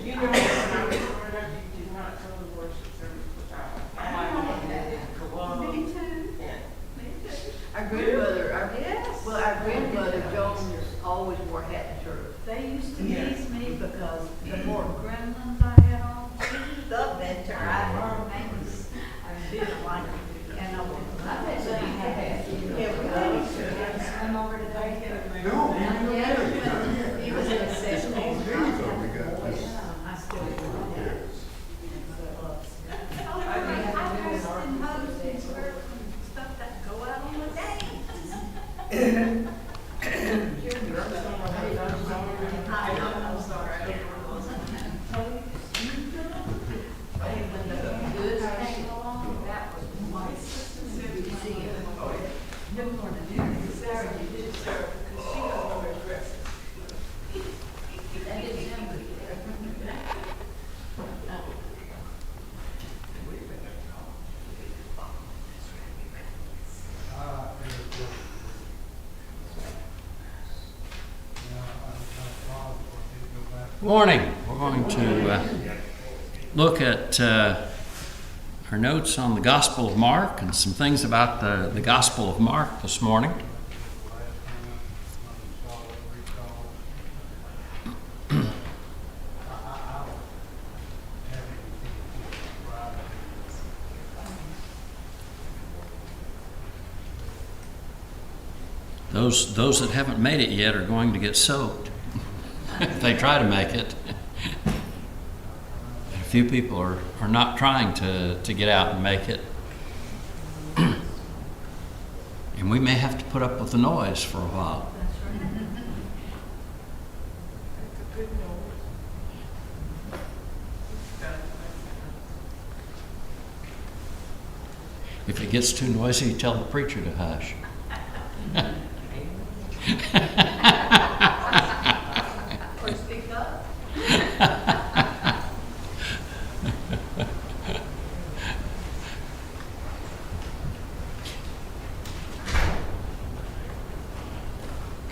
You know, when I was growing up, you did not go to worship service without a hat, glove. Me too. Yeah. Me too. Our grandmother, our grandmother Jones always wore hat and shirt. They used to Yeah. tease me because the more gremlins I had on, the better I learned names. I didn't like it. And I bet they had. Yeah, we did. Swim over to Bagley. He was in his seventies. I still do that. I dressed in hose and skirts and stuff that go out on the day. I know, I'm sorry. When the goods came along, that was my museum. Good morning. Sarah, you did, Sarah, because she doesn't wear dresses. That is him. Morning. We're going to look at our notes on the Gospel of Mark and some things about the Gospel of Mark this morning. Those that haven't made it yet are going to get soaked if they try to make it. A few people are not trying to get out and make it. And we may have to put up with the noise for a while. If it gets too noisy, tell the preacher to hush. Or speak up.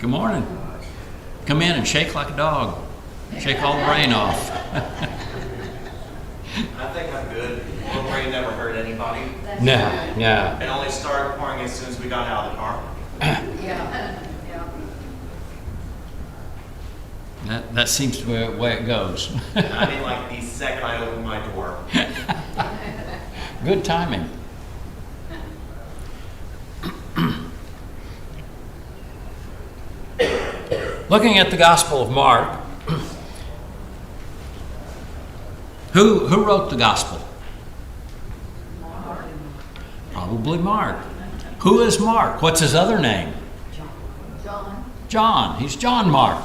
Good morning. Come in and shake like a dog. Shake all the rain off. I think I'm good. The rain never hurt anybody. No. It only started pouring as soon as we got out of the car. Yeah. That seems to be the way it goes. I mean, like the second I opened my door. Good timing. Looking at the Gospel of Mark, who wrote the Gospel? Probably Mark. Who is Mark? What's his other name? John. He's John Mark.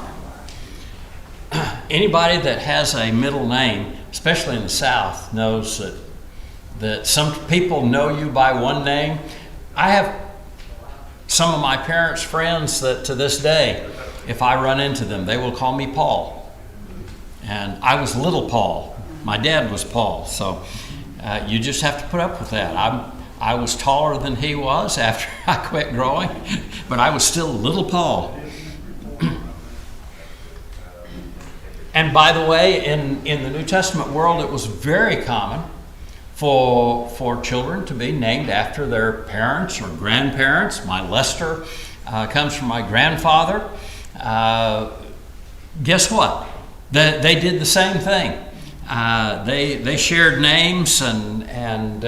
Anybody that has a middle name, especially in the South, knows that some people know you by one name. I have some of my parents' friends that to this day, if I run into them, they will call me Paul. And I was little Paul. My dad was Paul. So you just have to put up with that. I was taller than he was after I quit growing, but I was still little Paul. And by the way, in the New Testament world, it was very common for children to be named after their parents or grandparents. My Lester comes from my grandfather. Guess what? They did the same thing. They shared names, and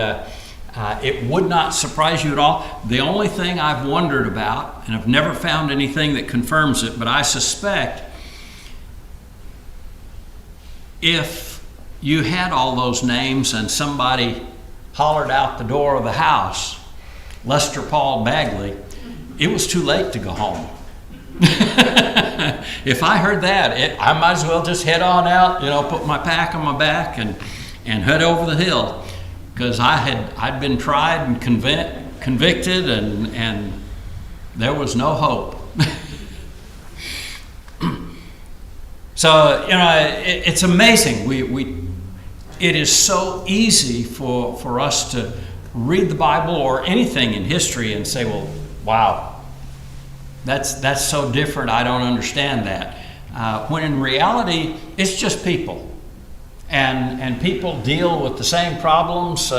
it would not surprise you at all. The only thing I've wondered about, and I've never found anything that confirms it, but I suspect if you had all those names and somebody hollered out the door of the house, Lester Paul Bagley, it was too late to go home. If I heard that, I might as well just head on out, put my pack on my back and head over the hill, because I'd been tried and convicted and there was no hope. So, it's amazing. It is so easy for us to read the Bible or anything in history and say, well, wow, that's so different. I don't understand that. When in reality, it's just people. and people deal with the same problems,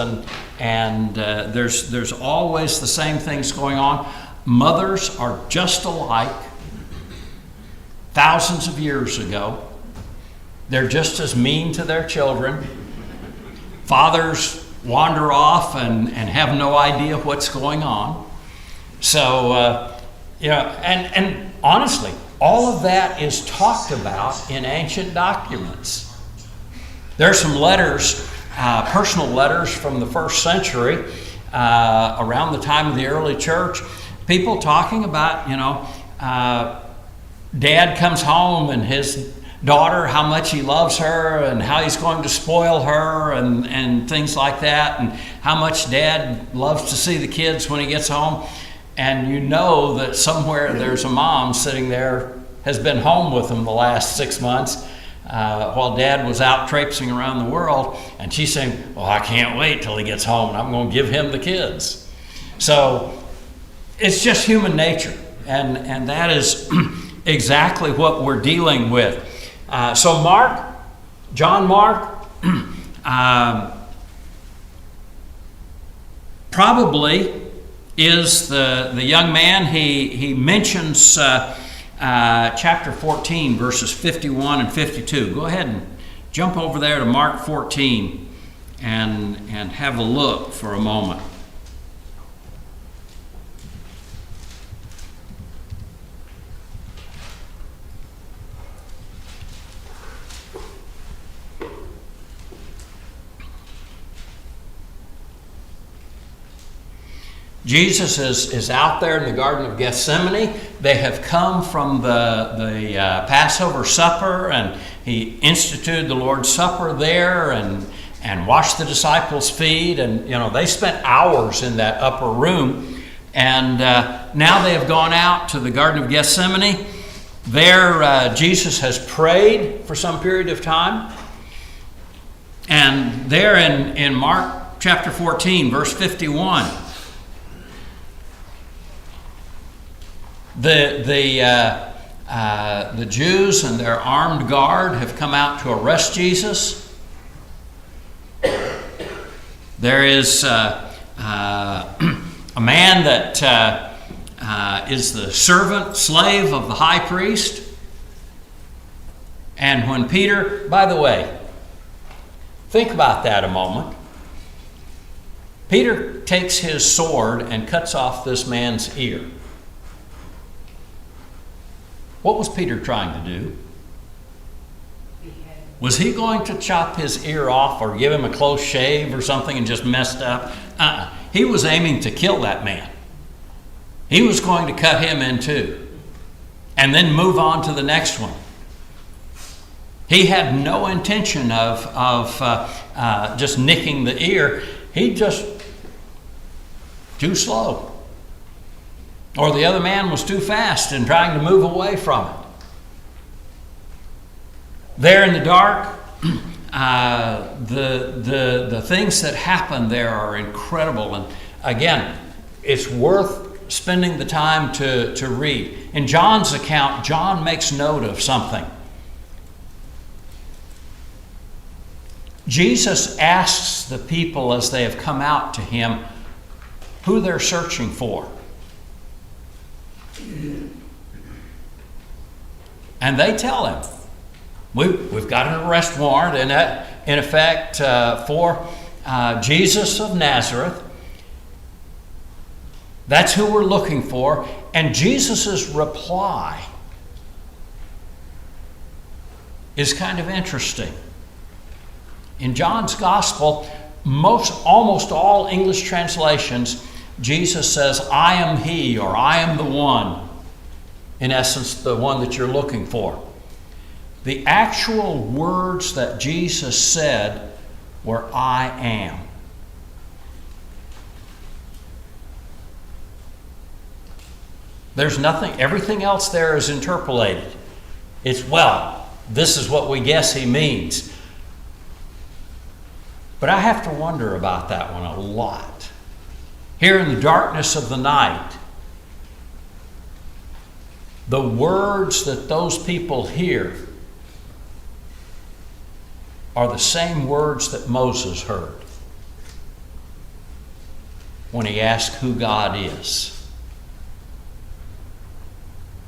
and there's always the same things going on. Mothers are just alike. Thousands of years ago, they're just as mean to their children. Fathers wander off and have no idea what's going on. So, and honestly, all of that is talked about in ancient documents. There are some letters, personal letters from the first century, around the time of the early church. People talking about, dad comes home and his daughter, how much he loves her and how he's going to spoil her and things like that, and how much dad loves to see the kids when he gets home. And you know that somewhere there's a mom sitting there, has been home with them the last 6 months, while dad was out traipsing around the world, and she's saying, well, I can't wait till he gets home and I'm going to give him the kids. So it's just human nature, and that is exactly what we're dealing with. So John Mark, probably is the young man. He mentions chapter 14, verses 51 and 52. Go ahead and jump over there to Mark 14 and have a look for a moment. Jesus is out there in the Garden of Gethsemane. They have come from the Passover supper, and he instituted the Lord's Supper there and washed the disciples' feet. And, they spent hours in that upper room. And now they have gone out to the Garden of Gethsemane. There, Jesus has prayed for some period of time. And there in Mark chapter 14, verse 51, the Jews and their armed guard have come out to arrest Jesus. There is a man that is the servant, slave of the high priest. And when Peter, by the way, think about that a moment. Peter takes his sword and cuts off this man's ear. What was Peter trying to do? Was he going to chop his ear off or give him a close shave or something and just messed up? He was aiming to kill that man. He was going to cut him in two and then move on to the next one. He had no intention of just nicking the ear. He just too slow. Or the other man was too fast in trying to move away from it. There in the dark, the things that happen there are incredible. And again, it's worth spending the time to read. In John's account, John makes note of something. Jesus asks the people as they have come out to him who they're searching for. And they tell him, we've got an arrest warrant in effect for Jesus of Nazareth. That's who we're looking for. And Jesus' reply is kind of interesting. In John's Gospel, almost all English translations, Jesus says, I am he, or I am the one. In essence, the one that you're looking for. The actual words that Jesus said were, I am. There's nothing, everything else there is interpolated. It's, well, this is what we guess he means. But I have to wonder about that one a lot. Here in the darkness of the night, the words that those people hear are the same words that Moses heard when he asked who God is.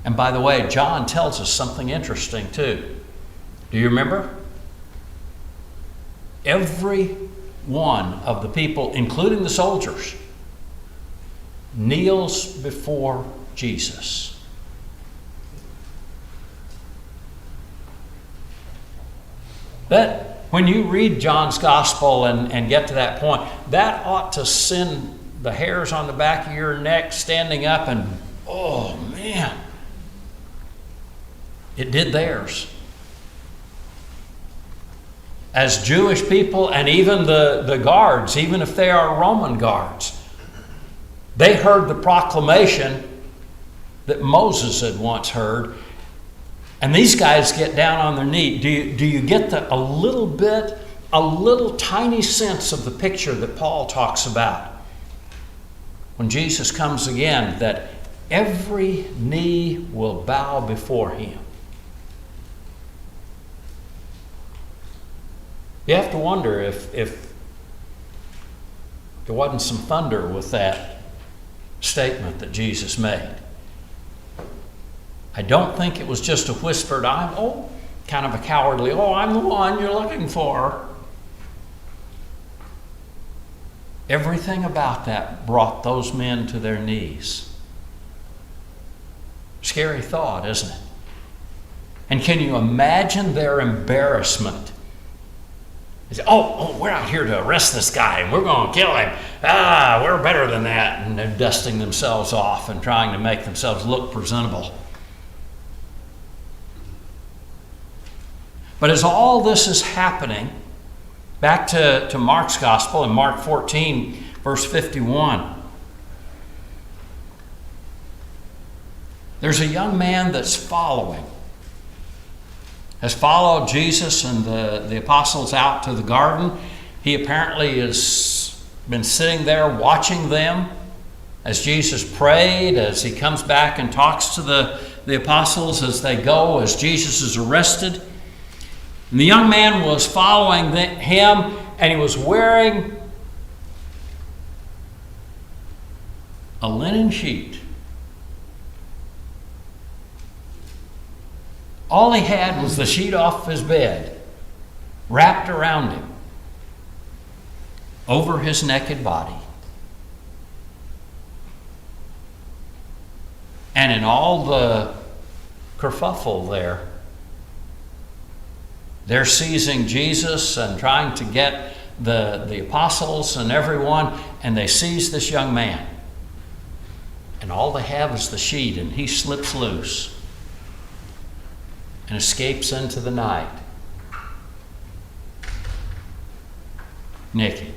And by the way, John tells us something interesting too. Do you remember? Every one of the people, including the soldiers, kneels before Jesus. That, when you read John's gospel and get to that point, that ought to send the hairs on the back of your neck standing up, and oh man, it did theirs. As Jewish people, and even the guards, even if they are Roman guards, they heard the proclamation that Moses had once heard. And these guys get down on their knee. Do you get a little tiny sense of the picture that Paul talks about when Jesus comes again, that every knee will bow before him? You have to wonder if there wasn't some thunder with that statement that Jesus made. I don't think it was just a whispered, kind of a cowardly, I'm the one you're looking for. Everything about that brought those men to their knees. Scary thought, isn't it? And can you imagine their embarrassment? They say, we're out here to arrest this guy and we're going to kill him. We're better than that. And they're dusting themselves off and trying to make themselves look presentable. But as all this is happening, back to Mark's gospel in Mark 14, verse 51, there's a young man that's has followed Jesus and the apostles out to the garden. He apparently has been sitting there watching them as Jesus prayed, as he comes back and talks to the apostles as they go, as Jesus is arrested. And the young man was following him, and he was wearing a linen sheet. All he had was the sheet off his bed, wrapped around him, over his naked body. And in all the kerfuffle there, they're seizing Jesus and trying to get the apostles and everyone, and they seize this young man. And all they have is the sheet, and he slips loose and escapes into the night, naked.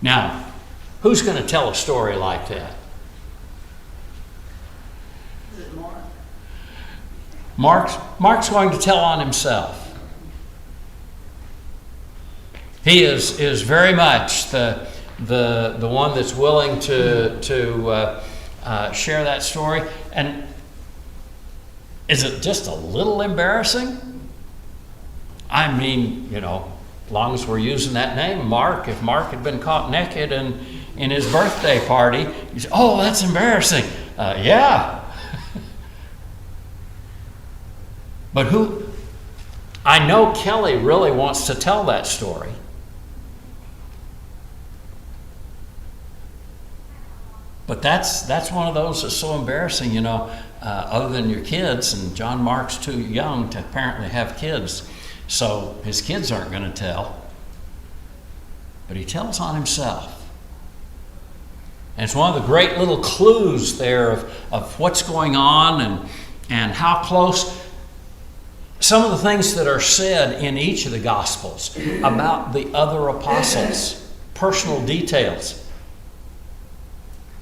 Now, who's going to tell a story like that? Is it Mark? Mark's going to tell on himself. He is very much the one that's willing to share that story. And is it just a little embarrassing? I mean, as long as we're using that name, Mark, if Mark had been caught naked in his birthday party, you say, that's embarrassing. Yeah. But I know Kelly really wants to tell that story. But that's one of those that's so embarrassing, other than your kids, and John Mark's too young to apparently have kids, so his kids aren't going to tell. But he tells on himself. And it's one of the great little clues there of what's going on and how close. Some of the things that are said in each of the Gospels about the other apostles, personal details.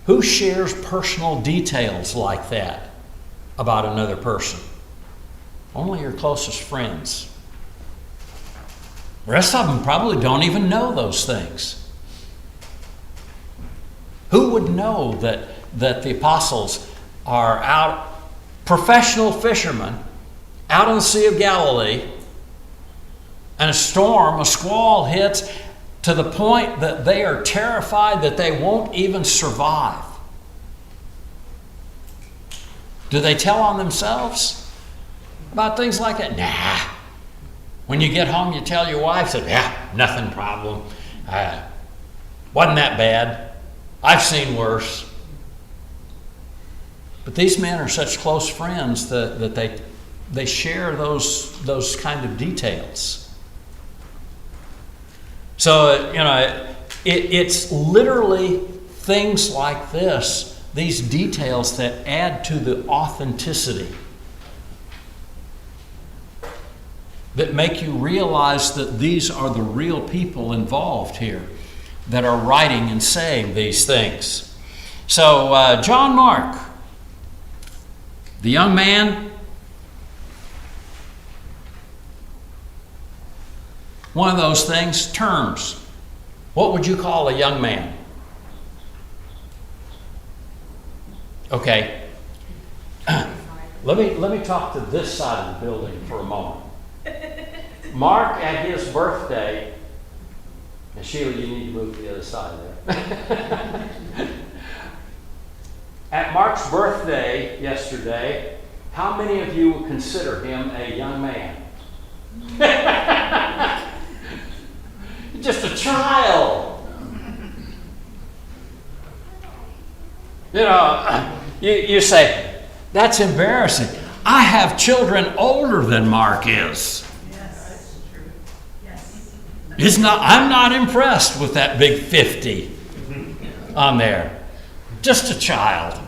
Who shares personal details like that about another person? Only your closest friends. The rest of them probably don't even know those things. Who would know that the apostles are out, professional fishermen, out on the Sea of Galilee, and a storm, a squall hits to the point that they are terrified that they won't even survive. Do they tell on themselves about things like that? Nah. When you get home, you tell your wife, say, yeah, nothing problem. Wasn't that bad. I've seen worse. But these men are such close friends that they share those kind of details. So, it's literally things like this, these details that add to the authenticity, that make you realize that these are the real people involved here that are writing and saying these things. So, John Mark, the young man, one of those things, terms. What would you call a young man? Okay. Let me talk to this side of the building for a moment. Mark, at his birthday, and Sheila, you need to move to the other side there. At Mark's birthday yesterday, how many of you would consider him a young man? Just a child. You say, that's embarrassing. I have children older than Mark is. Yes, that's true. Yes. I'm not impressed with that big 50 on there. Just a child.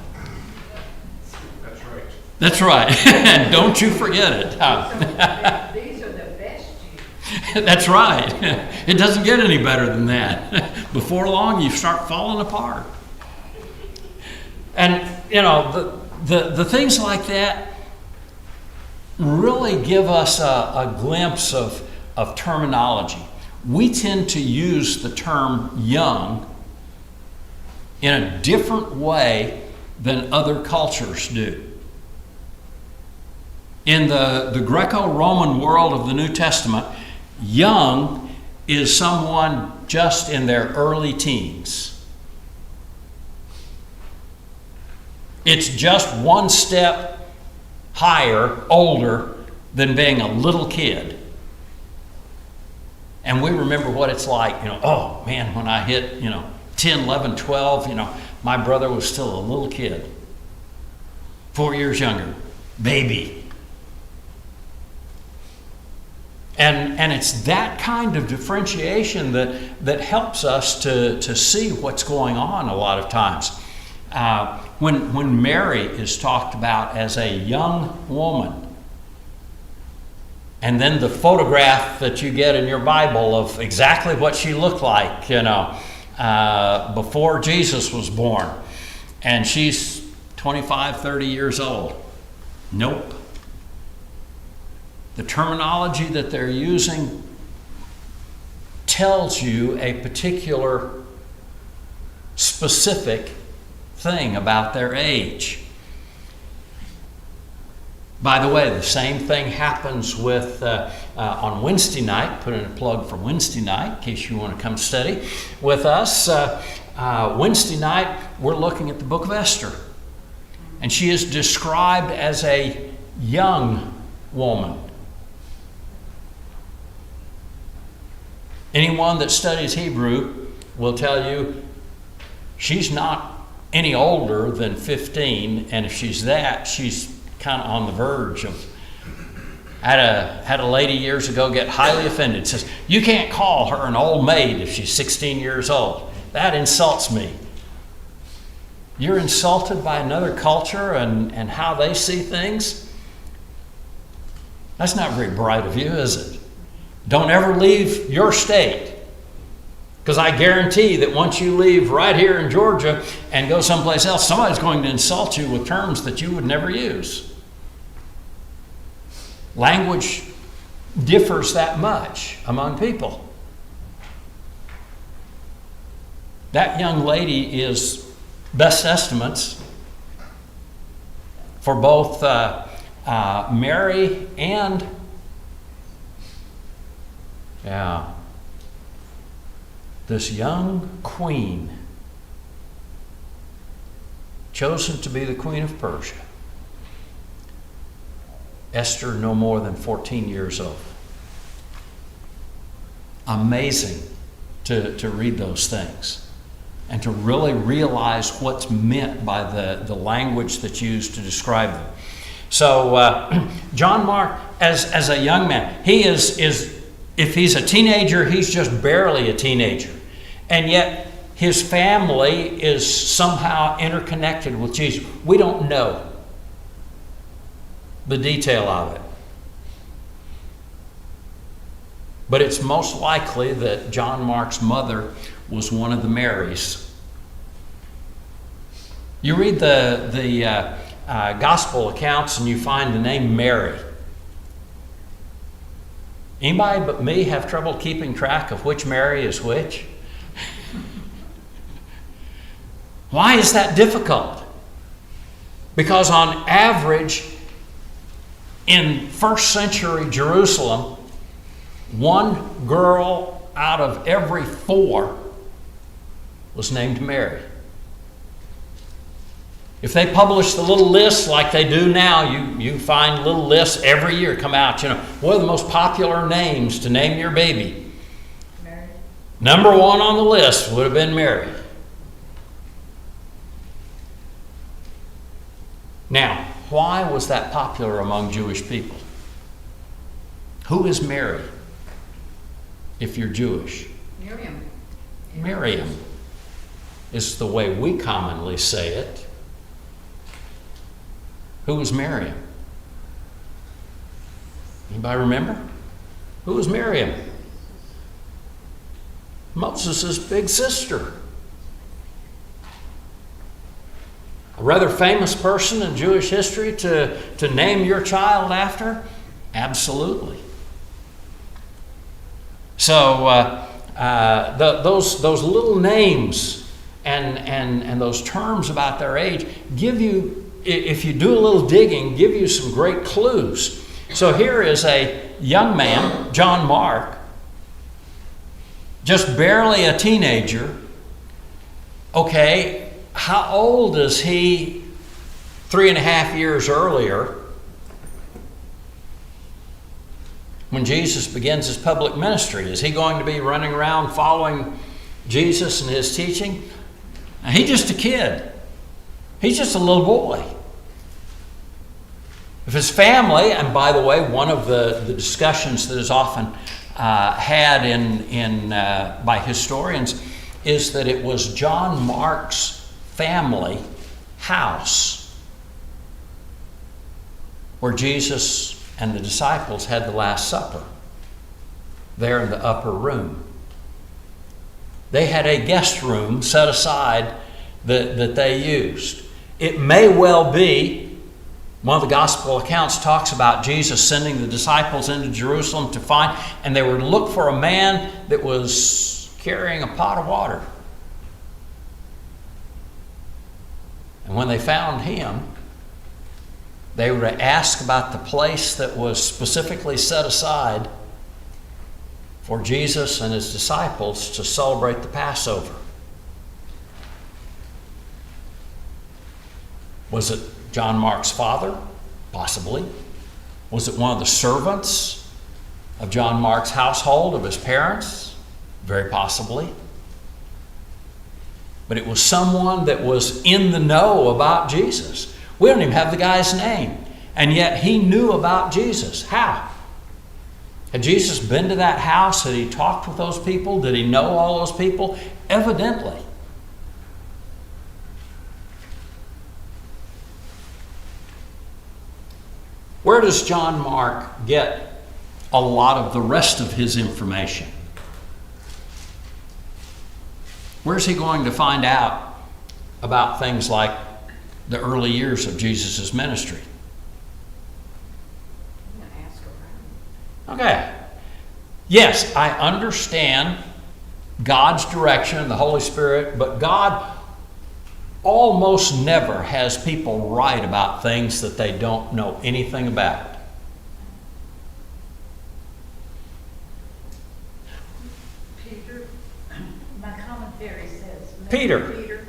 That's right. That's right. And don't you forget it. These are the best Jews. That's right. It doesn't get any better than that. Before long, you start falling apart. And, the things like that really give us a glimpse of terminology. We tend to use the term young in a different way than other cultures do. In the Greco-Roman world of the New Testament, young is someone just in their early teens. It's just one step higher, older, than being a little kid. And we remember what it's like, oh man, when I hit, 10, 11, 12, my brother was still a little kid. 4 years younger, baby. And it's that kind of differentiation that helps us to see what's going on a lot of times. When Mary is talked about as a young woman, and then the photograph that you get in your Bible of exactly what she looked like, before Jesus was born, and she's 25, 30 years old. Nope. The terminology that they're using tells you a particular specific thing about their age. By the way, the same thing happens with on Wednesday night. Put in a plug for Wednesday night in case you want to come study with us. Wednesday night, we're looking at the book of Esther. And she is described as a young woman. Anyone that studies Hebrew will tell you she's not any older than 15, and if she's that, she's kind of on the verge of. Had a lady years ago get highly offended. Says, you can't call her an old maid if she's 16 years old. That insults me. You're insulted by another culture and how they see things? That's not very bright of you, is it? Don't ever leave your state. Because I guarantee that once you leave right here in Georgia and go someplace else, somebody's going to insult you with terms that you would never use. Language differs that much among people. That young lady is best estimates for both Mary and this young queen, chosen to be the queen of Persia. Esther, no more than 14 years old. Amazing to read those things and to really realize what's meant by the language that's used to describe them. So John Mark, as a young man, he is if he's a teenager, he's just barely a teenager. And yet his family is somehow interconnected with Jesus. We don't know the detail of it. But it's most likely that John Mark's mother was one of the Marys. You read the gospel accounts and you find the name Mary. Anybody but me have trouble keeping track of which Mary is which? Why is that difficult? Because on average, in first century Jerusalem, one girl out of every 4 was named Mary. If they published the little lists like they do now, you find little lists every year come out. What are the most popular names to name your baby? Mary. Number 1 on the list would have been Mary. Now, why was that popular among Jewish people? Who is Mary, if you're Jewish? Miriam. Miriam is the way we commonly say it. Who was Miriam? Anybody remember? Who was Miriam? Moses' big sister. A rather famous person in Jewish history to name your child after? Absolutely. So those little names and those terms about their age give you, if you do a little digging, give you some great clues. So here is a young man, John Mark, just barely a teenager. Okay, how old is he 3.5 years earlier when Jesus begins his public ministry? Is he going to be running around following Jesus and his teaching? Now, he's just a kid. He's just a little boy. If his family, and by the way, one of the discussions that is often had by historians is that it was John Mark's family house where Jesus and the disciples had the Last Supper, there in the upper room. They had a guest room set aside that they used. It may well be, one of the gospel accounts talks about Jesus sending the disciples into Jerusalem to find, and they were to look for a man that was carrying a pot of water. And when they found him, they were to ask about the place that was specifically set aside for Jesus and his disciples to celebrate the Passover. Was it John Mark's father? Possibly. Was it one of the servants of John Mark's household, of his parents? Very possibly. But it was someone that was in the know about Jesus. We don't even have the guy's name. And yet he knew about Jesus. How? Had Jesus been to that house? Had he talked with those people? Did he know all those people? Evidently. Where does John Mark get a lot of the rest of his information? Where's he going to find out about things like the early years of Jesus' ministry? I'm going to ask around. Okay. Yes, I understand God's direction and the Holy Spirit, but God almost never has people write about things that they don't know anything about. Peter, my commentary says. Peter.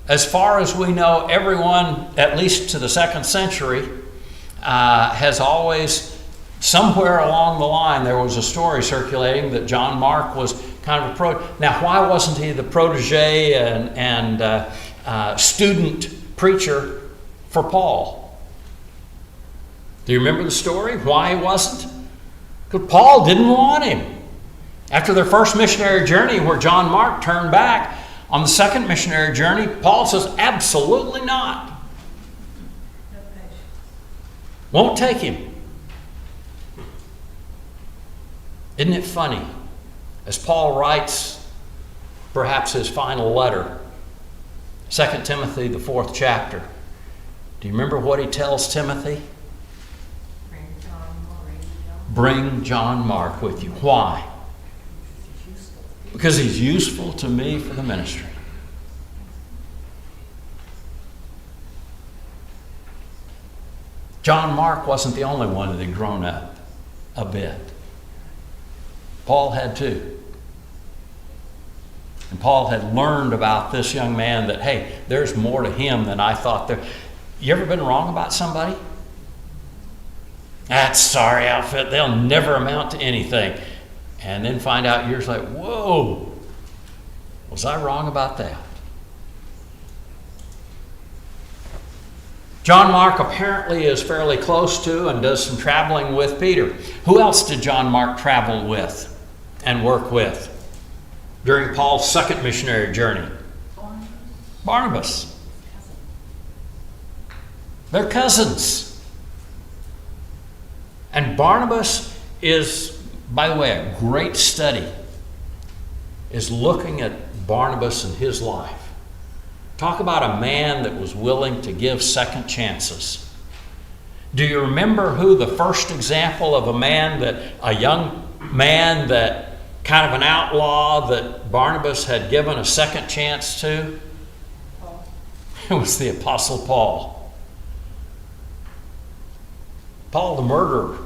As far as we know, everyone, at least to the 2nd century, has always, somewhere along the line, there was a story circulating that John Mark was kind of a Now, why wasn't he the protege and student preacher for Paul? Do you remember the story? Why he wasn't? Because Paul didn't want him. After their first missionary journey, where John Mark turned back, on the second missionary journey, Paul says, absolutely not. No patience. Won't take him. Isn't it funny? As Paul writes perhaps his final letter, 2 Timothy, the 4th chapter, do you remember what he tells Timothy? Bring John Mark with you. Why? Because he's useful to me for the ministry. John Mark wasn't the only one that had grown up a bit. Paul had too. And Paul had learned about this young man that, hey, there's more to him than I thought there. You ever been wrong about somebody? That's sorry outfit. They'll never amount to anything. And then find out years later, whoa, was I wrong about that? John Mark apparently is fairly close to and does some traveling with Peter. Who else did John Mark travel with and work with during Paul's second missionary journey? Barnabas. They're cousins. And Barnabas is, by the way, a great study is looking at Barnabas and his life. Talk about a man that was willing to give second chances. Do you remember who the first example of a young man that kind of an outlaw that Barnabas had given a second chance to? Paul. It was the Apostle Paul. Paul the murderer.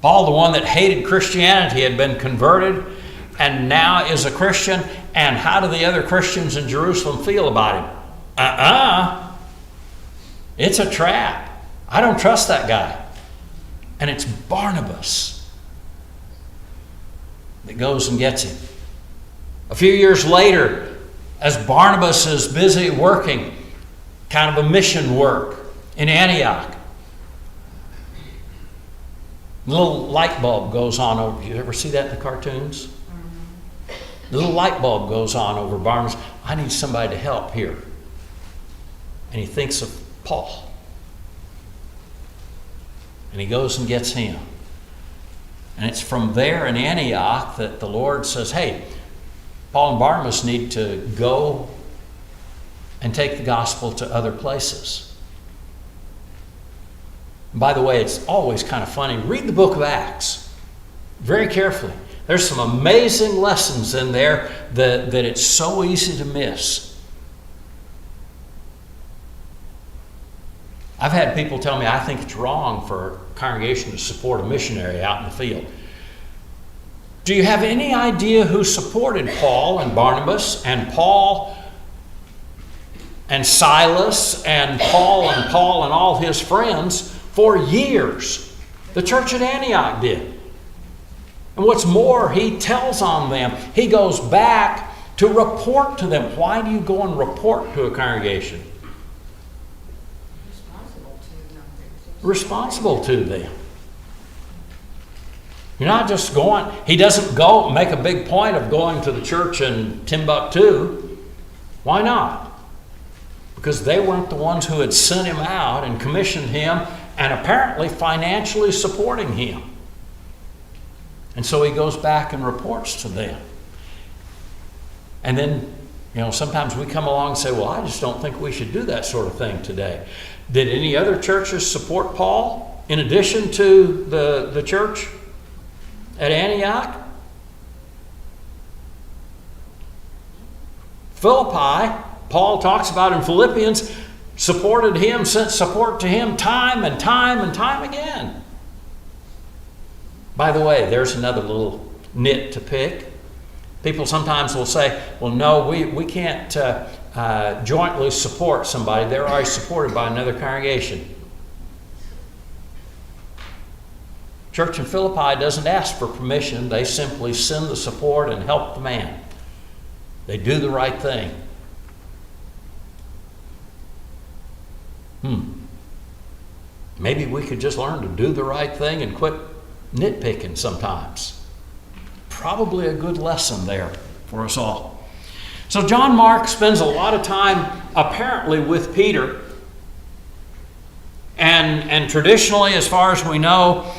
Paul, the one that hated Christianity, had been converted and now is a Christian. And how do the other Christians in Jerusalem feel about him? It's a trap. I don't trust that guy. And it's Barnabas that goes and gets him. A few years later, as Barnabas is busy working kind of a mission work in Antioch, a little light bulb goes on over. You ever see that in the cartoons? The little light bulb goes on over Barnabas. I need somebody to help here. And he thinks of Paul. And he goes and gets him. And it's from there in Antioch that the Lord says, hey, Paul and Barnabas need to go and take the gospel to other places. By the way, it's always kind of funny. Read the book of Acts very carefully. There's some amazing lessons in there that it's so easy to miss. I've had people tell me I think it's wrong for a congregation to support a missionary out in the field. Do you have any idea who supported Paul and Barnabas and Paul and Silas and Paul and all his friends for years? The church at Antioch did. And what's more, he tells on them. He goes back to report to them. Why do you go and report to a congregation? Responsible to them. You're not just going. He doesn't go make a big point of going to the church in Timbuktu. Why not? Because they weren't the ones who had sent him out and commissioned him and apparently financially supporting him. And so he goes back and reports to them. And then, sometimes we come along and say, well, I just don't think we should do that sort of thing today. Did any other churches support Paul in addition to the church at Antioch? Philippi, Paul talks about in Philippians, supported him, sent support to him time and time and time again. By the way, there's another little nit to pick. People sometimes will say, well, no, we can't jointly support somebody. They're already supported by another congregation. Church in Philippi doesn't ask for permission. They simply send the support and help the man. They do the right thing. Maybe we could just learn to do the right thing and quit nitpicking sometimes. Probably a good lesson there for us all. So John Mark spends a lot of time apparently with Peter. And traditionally, as far as we know,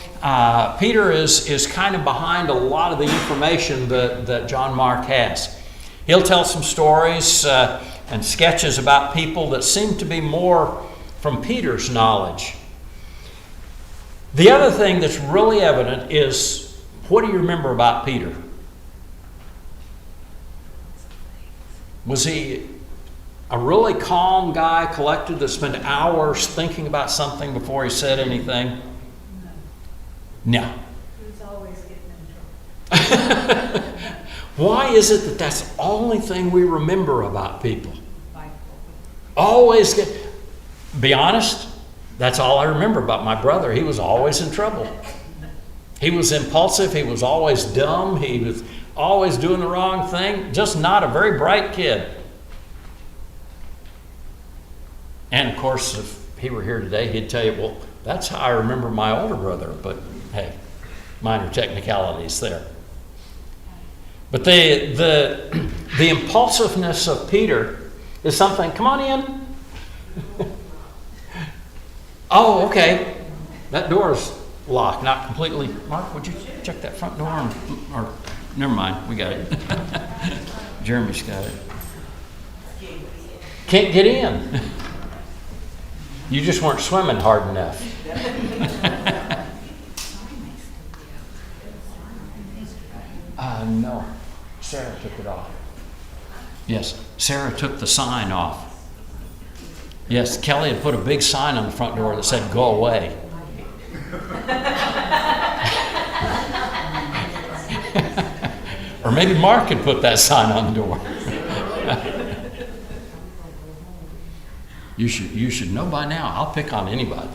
Peter is kind of behind a lot of the information that John Mark has. He'll tell some stories and sketches about people that seem to be more from Peter's knowledge. The other thing that's really evident is, what do you remember about Peter? Was he a really calm guy, collected, that spent hours thinking about something before he said anything? No. He was always getting in trouble. Why is it that that's the only thing we remember about people? Always get... Be honest, that's all I remember about my brother. He was always in trouble. He was impulsive. He was always dumb. He was always doing the wrong thing. Just not a very bright kid. And of course, if he were here today, he'd tell you, well, that's how I remember my older brother. But hey, minor technicalities there. But the impulsiveness of Peter is something. Come on in. Oh, okay. That door is locked, not completely. Mark, would you check that front door? Or never mind, we got it. Jeremy's got it. Can't get in. You just weren't swimming hard enough. No. Sarah took it off. Yes, Sarah took the sign off. Yes, Kelly had put a big sign on the front door that said, "Go away." Or maybe Mark had put that sign on the door. You should know by now. I'll pick on anybody.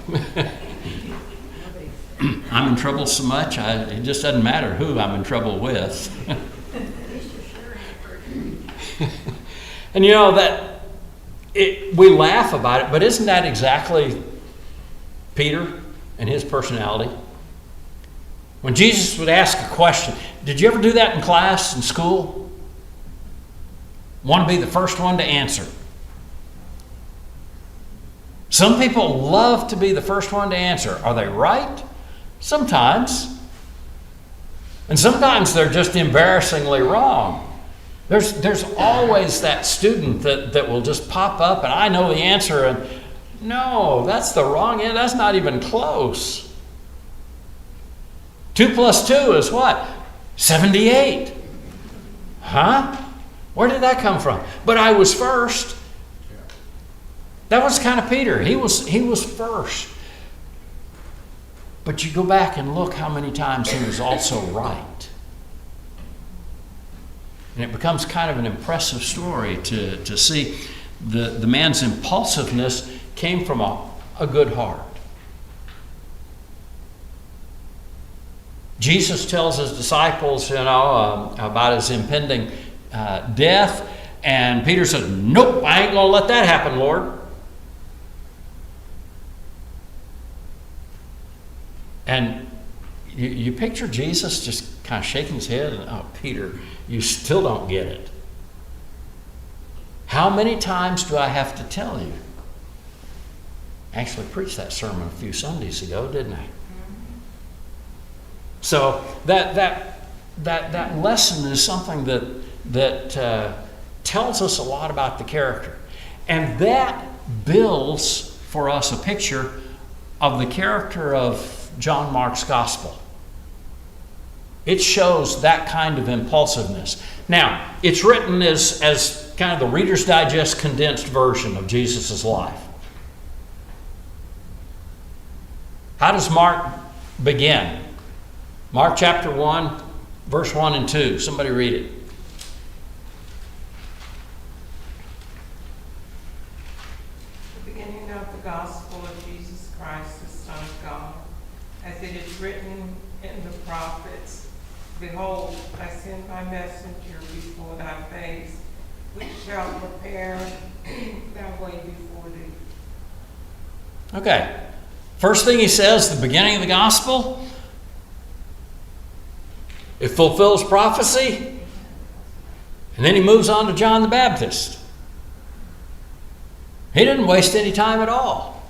I'm in trouble so much, it just doesn't matter who I'm in trouble with. And you know that we laugh about it, but isn't that exactly Peter and his personality? When Jesus would ask a question, did you ever do that in class, in school? Want to be the first one to answer. Some people love to be the first one to answer. Are they right? Sometimes. And sometimes they're just embarrassingly wrong. There's always that student that will just pop up and I know the answer and no, that's the wrong answer. That's not even close. 2 + 2 is what? 78. Huh? Where did that come from? But I was first. That was kind of Peter. He was first. But you go back and look how many times he was also right. And it becomes kind of an impressive story to see the man's impulsiveness came from a good heart. Jesus tells his disciples, about his impending death, and Peter says, "Nope, I ain't going to let that happen, Lord." And you picture Jesus just kind of shaking his head, and, "Oh, Peter, you still don't get it. How many times do I have to tell you?" I actually preached that sermon a few Sundays ago, didn't I? So that lesson is something that tells us a lot about the character. And that builds for us a picture of the character of John Mark's gospel. It shows that kind of impulsiveness. Now, it's written as kind of the Reader's Digest condensed version of Jesus' life. How does Mark begin? Mark chapter 1, verse 1 and 2. Somebody read it. The beginning of the gospel of Jesus Christ, the Son of God, as it is written in the prophets, behold, I send my messenger before thy face, which shall prepare thy way before thee. Okay. First thing he says, the beginning of the gospel, it fulfills prophecy. And then he moves on to John the Baptist. He didn't waste any time at all.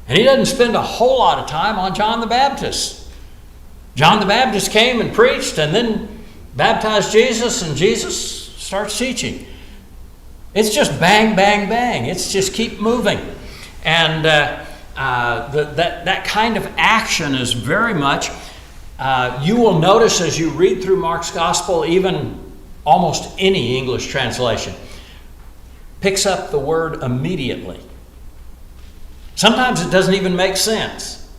And he doesn't spend a whole lot of time on John the Baptist. John the Baptist came and preached and then baptized Jesus, and Jesus starts teaching. It's just bang, bang, bang. It's just keep moving. And that kind of action is very much, you will notice as you read through Mark's gospel, even almost any English translation picks up the word immediately. Sometimes it doesn't even make sense.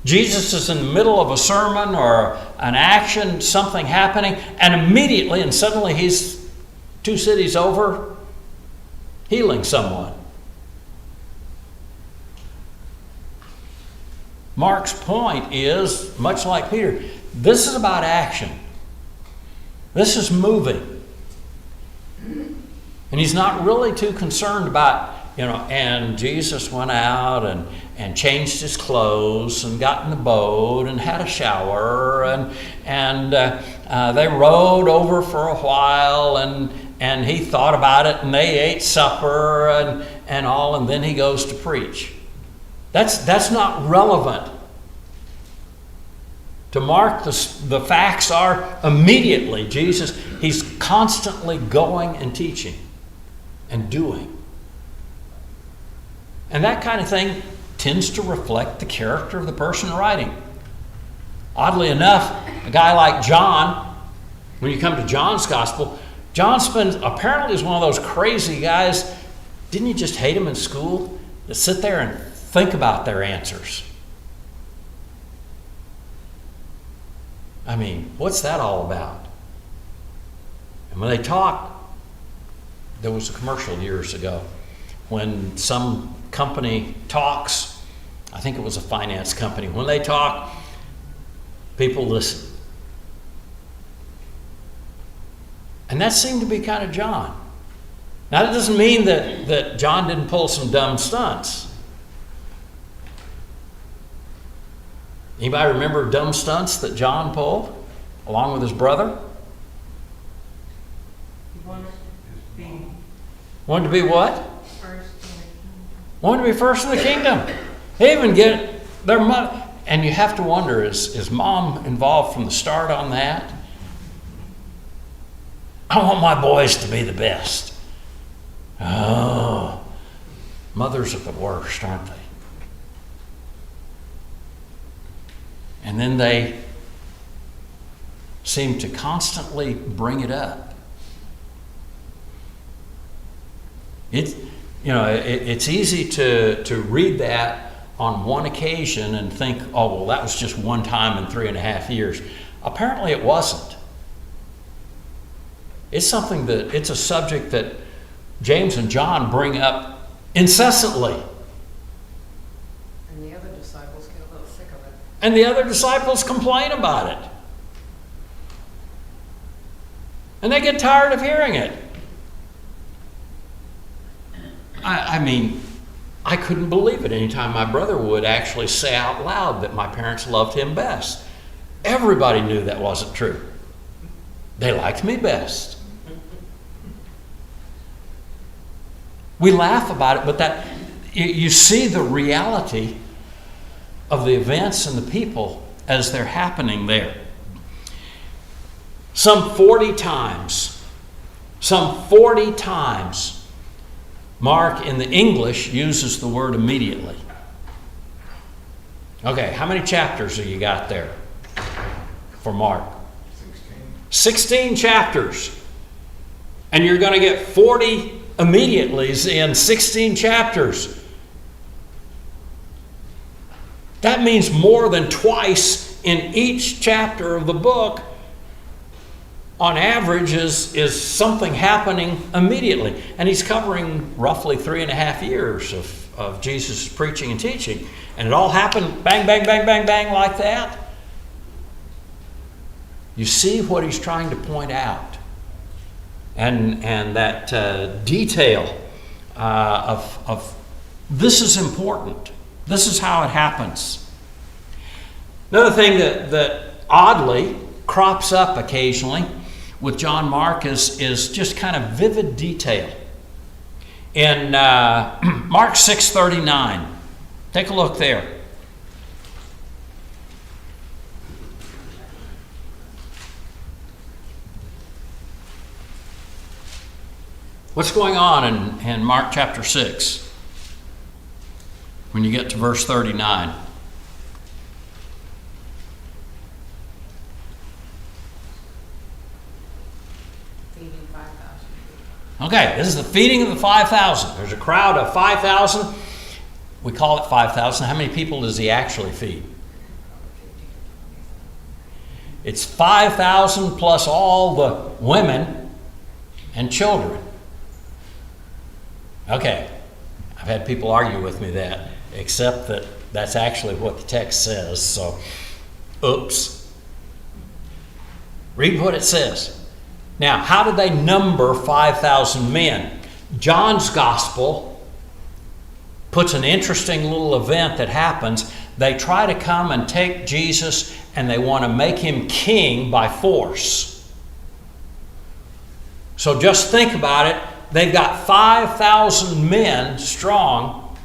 Jesus is in the middle of a sermon or an action, something happening, and immediately and suddenly he's 2 cities over healing someone. Mark's point is, much like Peter, this is about action. This is moving. And he's not really too concerned about, and Jesus went out and changed his clothes and got in the boat and had a shower and they rode over for a while and he thought about it and they ate supper and all, and then he goes to preach. That's not relevant. To Mark, the facts are immediately Jesus, he's constantly going and teaching and doing. And that kind of thing tends to reflect the character of the person writing. Oddly enough, a guy like John, when you come to John's gospel, John apparently is one of those crazy guys. Didn't you just hate him in school? To sit there and think about their answers. I mean, what's that all about? And when they talk, there was a commercial years ago when some company talks, I think it was a finance company, when they talk, people listen. And that seemed to be kind of John. Now, that doesn't mean that John didn't pull some dumb stunts. Anybody remember dumb stunts that John pulled along with his brother? He wanted to be Wanted to be what? first in the kingdom. Wanted to be first in the kingdom. They even get their mother. And you have to wonder, is mom involved from the start on that? I want my boys to be the best. Oh, mothers are the worst, aren't they? And then they seem to constantly bring it up. It's easy to read that on one occasion and think, oh, well, that was just one time in 3.5 years. Apparently it wasn't. It's a subject that James and John bring up incessantly. And the other disciples get a little sick of it. And the other disciples complain about it. And they get tired of hearing it. I mean, I couldn't believe it anytime my brother would actually say out loud that my parents loved him best. Everybody knew that wasn't true. They liked me best. We laugh about it, but that you see the reality of the events and the people as they're happening there. Some 40 times, Mark in the English uses the word immediately. Okay, how many chapters have you got there for Mark? 16 chapters. And you're going to get 40 immediatelys in 16 chapters. That means more than twice in each chapter of the book, on average, is something happening immediately. And he's covering roughly 3.5 years of Jesus' preaching and teaching. And it all happened bang, bang, bang, bang, bang like that. You see what he's trying to point out. And that detail of this is important. This is how it happens. Another thing that oddly crops up occasionally with John Mark is just kind of vivid detail. In Mark 6:39, take a look there. What's going on in Mark chapter 6 when you get to verse 39? Okay, this is the feeding of the 5,000. There's a crowd of 5,000. We call it 5,000. How many people does he actually feed? It's 5,000 plus all the women and children. Okay, I've had people argue with me that, except that that's actually what the text says. So, oops. Read what it says. Now, how did they number 5,000 men? John's gospel puts an interesting little event that happens. They try to come and take Jesus and they want to make him king by force. So just think about it. They've got 5,000 men strong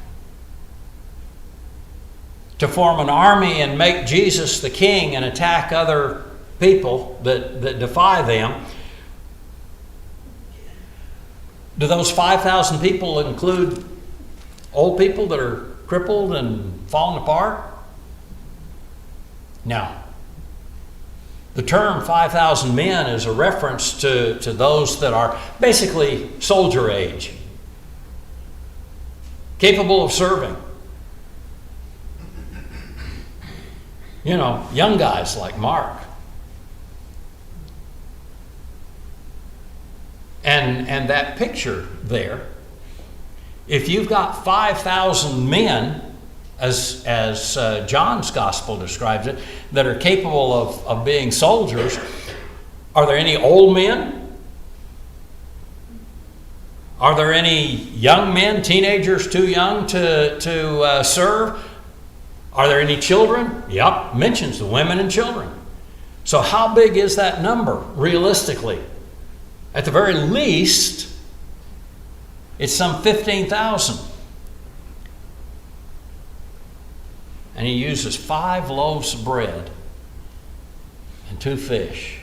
to form an army and make Jesus the king and attack other people that defy them. Do those 5,000 people include old people that are crippled and falling apart? No. The term 5,000 men is a reference to those that are basically soldier age, capable of serving. You know, young guys like Mark. And that picture there, if you've got 5,000 men, as John's gospel describes it, that are capable of being soldiers, are there any old men? Are there any young men, teenagers too young to serve? Are there any children? Yep, mentions the women and children. So how big is that number realistically? At the very least, it's some 15,000. And he uses 5 loaves of bread and 2 fish.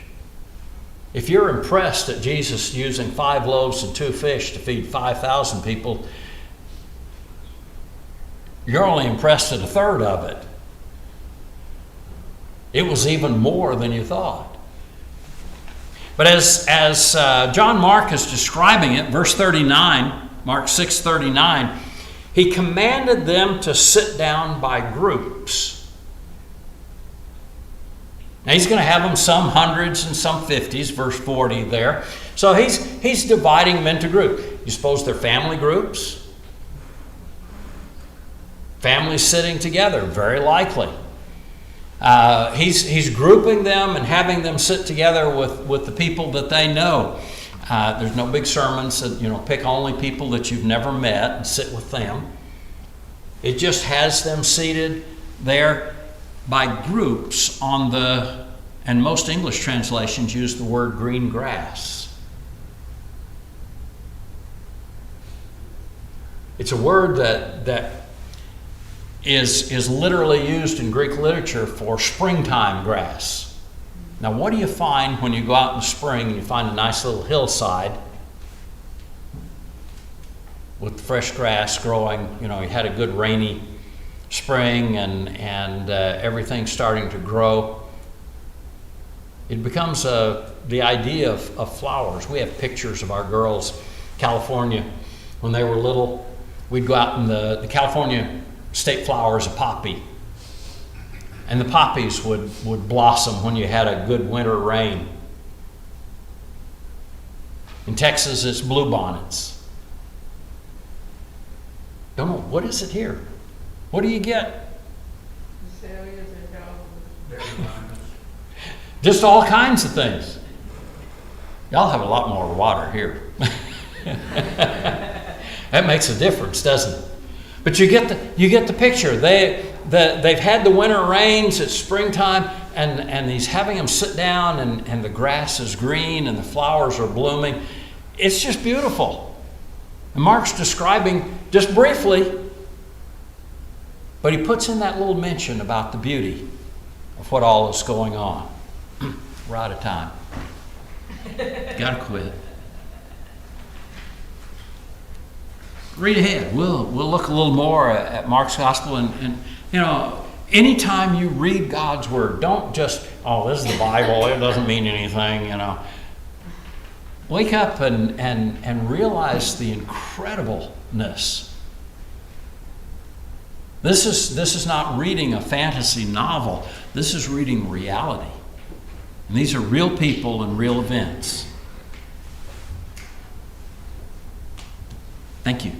If you're impressed at Jesus using 5 loaves and 2 fish to feed 5,000 people, you're only impressed at a third of it. It was even more than you thought. But as John Mark is describing it, verse 39, Mark 6:39, he commanded them to sit down by groups. Now he's going to have them some hundreds and some 50s, verse 40 there. So he's dividing them into groups. You suppose they're family groups? Families sitting together, very likely. He's grouping them and having them sit together with the people that they know. There's no big sermons that, pick only people that you've never met and sit with them. It just has them seated there by groups and most English translations use the word green grass. It's a word that is literally used in Greek literature for springtime grass. Now, what do you find when you go out in the spring and you find a nice little hillside with fresh grass growing? You had a good rainy spring and everything's starting to grow. It becomes the idea of flowers. We have pictures of our girls, California, when they were little. We'd go out and the California state flower is a poppy. And the poppies would blossom when you had a good winter rain. In Texas, it's bluebonnets. Don't know, what is it here? What do you get? Azaleas and dogwoods. Just all kinds of things. Y'all have a lot more water here. That makes a difference, doesn't it? But you get the picture. They've had the winter rains, it's springtime, and he's having them sit down, and the grass is green and the flowers are blooming. It's just beautiful. And Mark's describing just briefly, but he puts in that little mention about the beauty of what all is going on. We're out of time. Gotta quit. Read ahead. We'll look a little more at Mark's gospel, and you know, anytime you read God's word, don't just, oh, this is the Bible, it doesn't mean anything, you know. Wake up and realize the incredibleness. This is not reading a fantasy novel. This is reading reality. And these are real people and real events. Thank you.